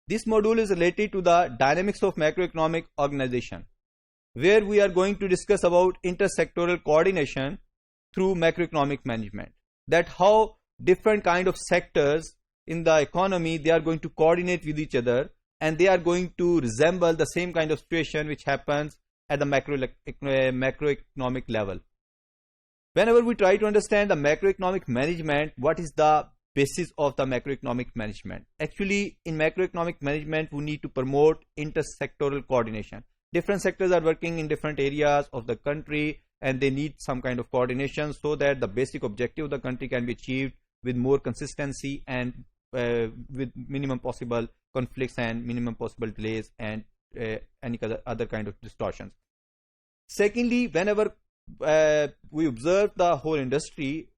This module is related to the dynamics of macroeconomic organization, where we are going to discuss about intersectoral coordination through macroeconomic management. That how different kind of sectors in the economy, they are going to coordinate with each other, and they are going to resemble the same kind of situation which happens at the macroeconomic level. Whenever we try to understand the macroeconomic management, what is the basis of the macroeconomic management? Actually, in macroeconomic management, we need to promote intersectoral coordination. Different sectors are working in different areas of the country, and they need some kind of coordination so that the basic objective of the country can be achieved with more consistency and with minimum possible conflicts and minimum possible delays and any other kind of distortions. Secondly, whenever we observe the whole industry,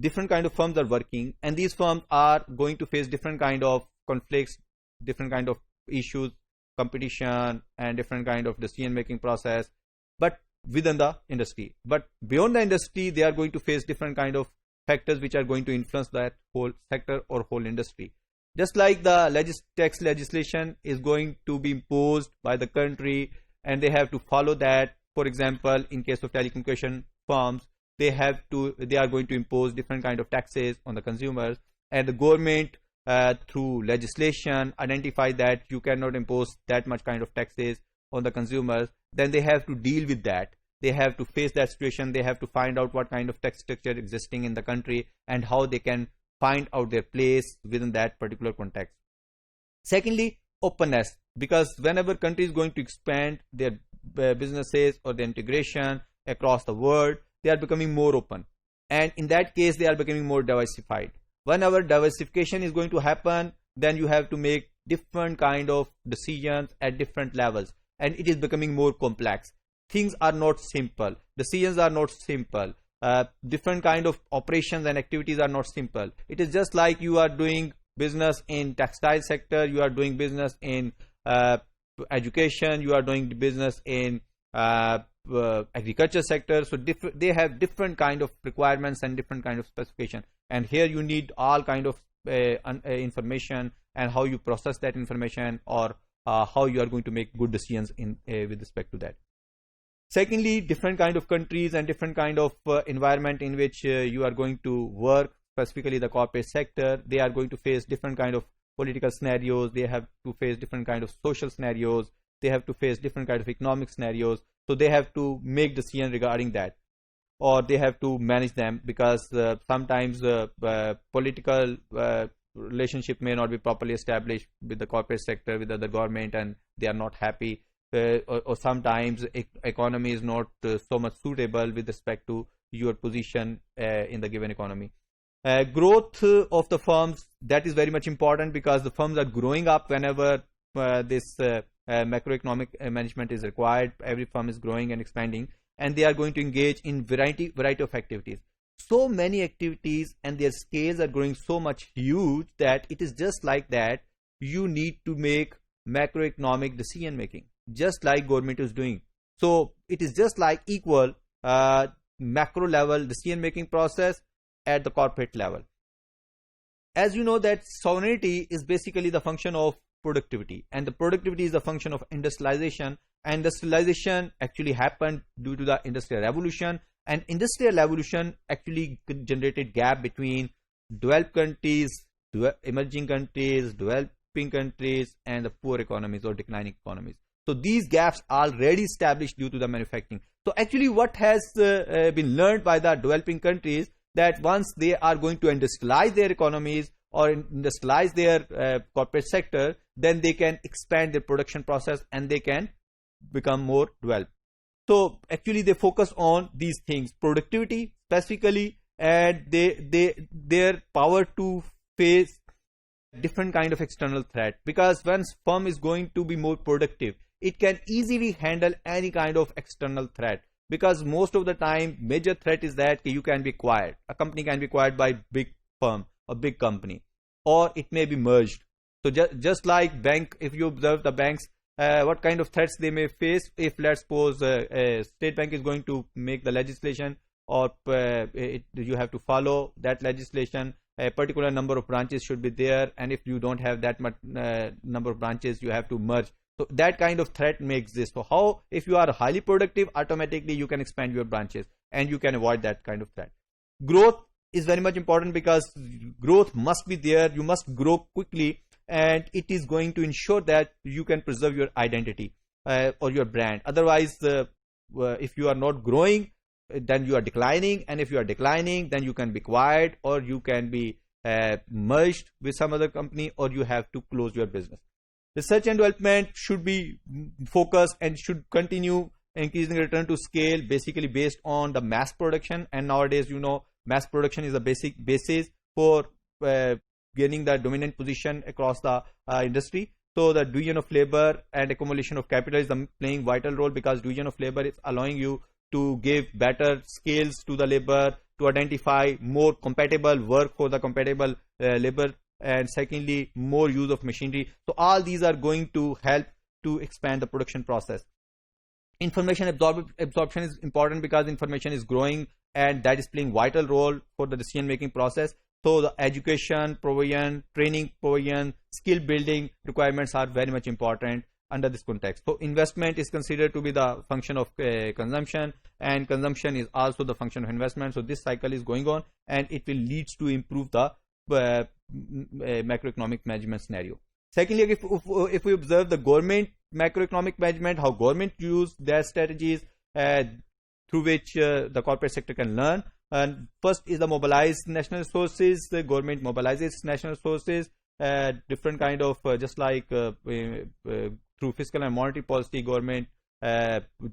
different kind of firms are working, and these firms are going to face different kind of conflicts, different kind of issues, competition, and different kind of decision making process, but within the industry. But beyond the industry, they are going to face different kind of factors which are going to influence that whole sector or whole industry. Just like the tax legislation is going to be imposed by the country, and they have to follow that. For example, in case of telecommunication firms, they are going to impose different kind of taxes on the consumers, and the government through legislation identify that you cannot impose that much kind of taxes on the consumers. Then they have to deal with that. They have to face that situation. They have to find out what kind of tax structure existing in the country and how they can find out their place within that particular context. Secondly, openness, because whenever country is going to expand their businesses or the integration across the world, they are becoming more open, and in that case they are becoming more diversified. Whenever diversification is going to happen, then you have to make different kind of decisions at different levels, and it is becoming more complex. Things are not simple, decisions are not simple, different kind of operations and activities are not simple. It is just like you are doing business in textile sector, you are doing business in education, you are doing business in agriculture sector. So they have different kind of requirements and different kind of specification, and here you need all kind of information and how you process that information, or how you are going to make good decisions in with respect to that. Secondly, different kind of countries and different kind of environment in which you are going to work, specifically the corporate sector, they are going to face different kind of political scenarios, they have to face different kind of social scenarios, they have to face different kind of economic scenarios. So they have to make decisions regarding that, or they have to manage them, because sometimes political relationship may not be properly established with the corporate sector, with the government, and they are not happy. Or sometimes economy is not so much suitable with respect to your position in the given economy. Growth of the firms, that is very much important, because the firms are growing up whenever this macroeconomic management is required. Every firm is growing and expanding, and they are going to engage in variety of activities. So many activities, and their scales are growing so much huge that it is just like that you need to make macroeconomic decision making, just like government is doing. So it is just like equal macro level decision making process at the corporate level. As you know that sovereignty is basically the function of productivity, and the productivity is the function of industrialization, and industrialization actually happened due to the industrial revolution, and industrial revolution actually generated gap between developed countries, emerging countries, developing countries, and the poor economies or declining economies. So these gaps are already established due to the manufacturing. So actually what has been learned by the developing countries, that once they are going to industrialize their economies or industrialize their corporate sector, then they can expand their production process and they can become more developed. So actually they focus on these things, productivity specifically, and their power to face different kind of external threat, because once firm is going to be more productive, it can easily handle any kind of external threat, because most of the time major threat is that you can be acquired. A company can be acquired by big firm or big company, or it may be merged. So just like bank, if you observe the banks, what kind of threats they may face if, let's suppose, a state bank is going to make the legislation, or you have to follow that legislation, a particular number of branches should be there, and if you don't have that much number of branches, you have to merge. So that kind of threat may exist. So how, if you are highly productive, automatically you can expand your branches and you can avoid that kind of threat. Growth is very much important because growth must be there. You must grow quickly, and it is going to ensure that you can preserve your identity or your brand. Otherwise, if you are not growing, then you are declining, and if you are declining, then you can be acquired, or you can be merged with some other company, or you have to close your business. Research and development should be focused and should continue increasing return to scale, basically based on the mass production. And nowadays, mass production is the basic basis for gaining the dominant position across the industry. So the division of labor and accumulation of capital is playing vital role, because division of labor is allowing you to give better skills to the labor, to identify more compatible work for the compatible labor, and secondly, more use of machinery. So all these are going to help to expand the production process. Information absorption is important because information is growing, and that is playing vital role for the decision making process. So the education provision, training provision, skill building requirements are very much important under this context. So investment is considered to be the function of consumption, and consumption is also the function of investment. So this cycle is going on, and it will lead to improve the macroeconomic management scenario. Secondly, if we observe the government macroeconomic management, how government use their strategies through which the corporate sector can learn. And first is the mobilized national resources. The government mobilizes national resources, different kind of just like through fiscal and monetary policy, government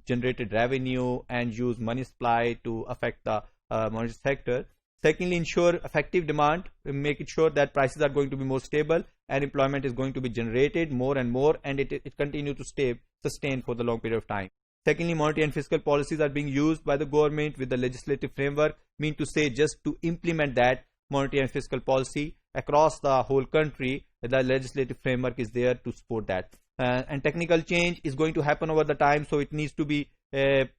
generated revenue and use money supply to affect the monetary sector. Secondly, ensure effective demand, make it sure that prices are going to be more stable and employment is going to be generated more and more, and it continue to stay sustained for the long period of time. Secondly, monetary and fiscal policies are being used by the government with the legislative framework, mean to say just to implement that monetary and fiscal policy across the whole country. The legislative framework is there to support that. And technical change is going to happen over the time, so it needs to be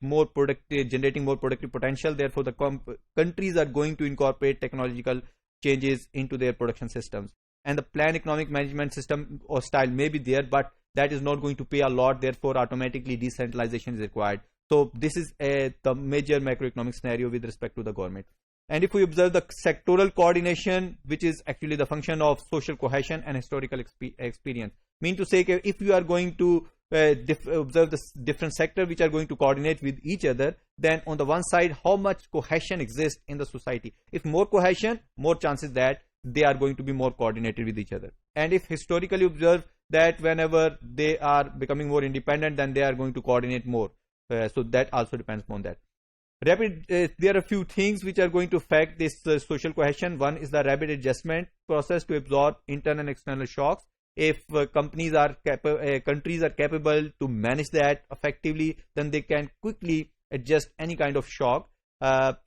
more productive, generating more productive potential. Therefore, the countries are going to incorporate technological changes into their production systems. And the planned economic management system or style may be there, but that is not going to pay a lot. Therefore, automatically decentralization is required. So this is the major macroeconomic scenario with respect to the government. And if we observe the sectoral coordination, which is actually the function of social cohesion and historical experience, mean to say if you are going to observe the different sectors which are going to coordinate with each other, then on the one side, how much cohesion exists in the society. If more cohesion, more chances that they are going to be more coordinated with each other. And if historically observe that whenever they are becoming more independent, then they are going to coordinate more. So that also depends on that. There are a few things which are going to affect this social cohesion. One is the rapid adjustment process to absorb internal and external shocks. If countries are capable to manage that effectively, then they can quickly adjust any kind of shock.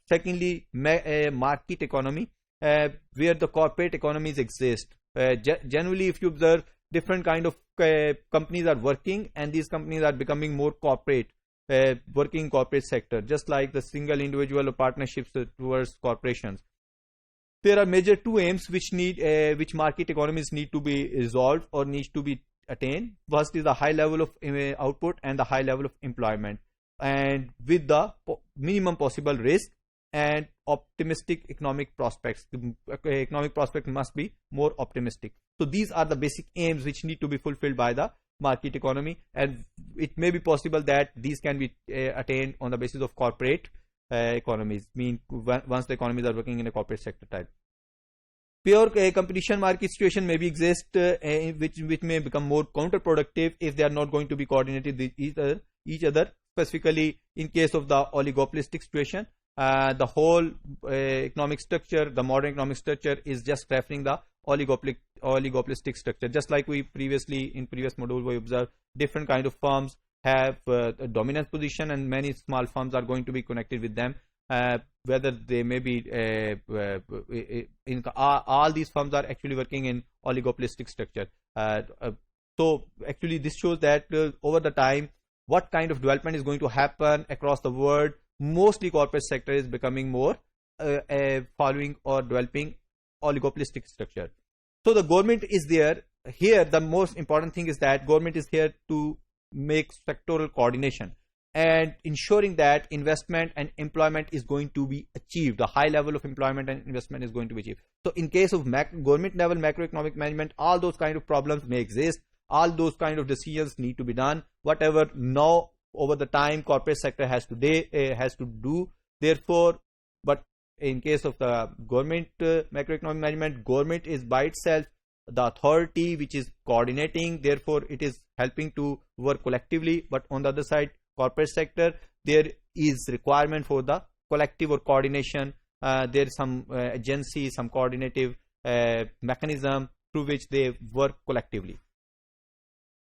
Secondly, market economy, where the corporate economies exist. Generally, if you observe, different kind of companies are working, and these companies are becoming more corporate, working corporate sector, just like the single individual or partnerships towards corporations. There are major two aims which market economies need to be resolved or need to be attained. First is the high level of output and the high level of employment, and with the minimum possible risk and optimistic economic prospects. The economic prospect must be more optimistic. So these are the basic aims which need to be fulfilled by the market economy, and it may be possible that these can be attained on the basis of corporate economies, once the economies are working in a corporate sector type. Pure competition market situation may be exist, which may become more counterproductive if they are not going to be coordinated with each other. Specifically, in case of the oligopolistic situation, the whole economic structure, the modern economic structure, is just referring the oligopolistic structure. Just like we previously in previous module we observed, different kind of firms have a dominant position, and many small firms are going to be connected with them. Whether they may be all these firms are actually working in oligopolistic structure. So actually this shows that over the time, what kind of development is going to happen across the world. Mostly corporate sector is becoming more following or developing oligopolistic structure. So the government is there. Here the most important thing is that government is here to make sectoral coordination and ensuring that investment and employment is going to be achieved. The high level of employment and investment is going to be achieved. So in case of government level macroeconomic management, all those kind of problems may exist. All those kind of decisions need to be done. Whatever now over the time corporate sector has to do. Therefore, but in case of the government macroeconomic management, government is by itself the authority which is coordinating. Therefore, it is helping to work collectively. But on the other side, corporate sector, there is requirement for the collective or coordination. There is some agency, some coordinative mechanism through which they work collectively.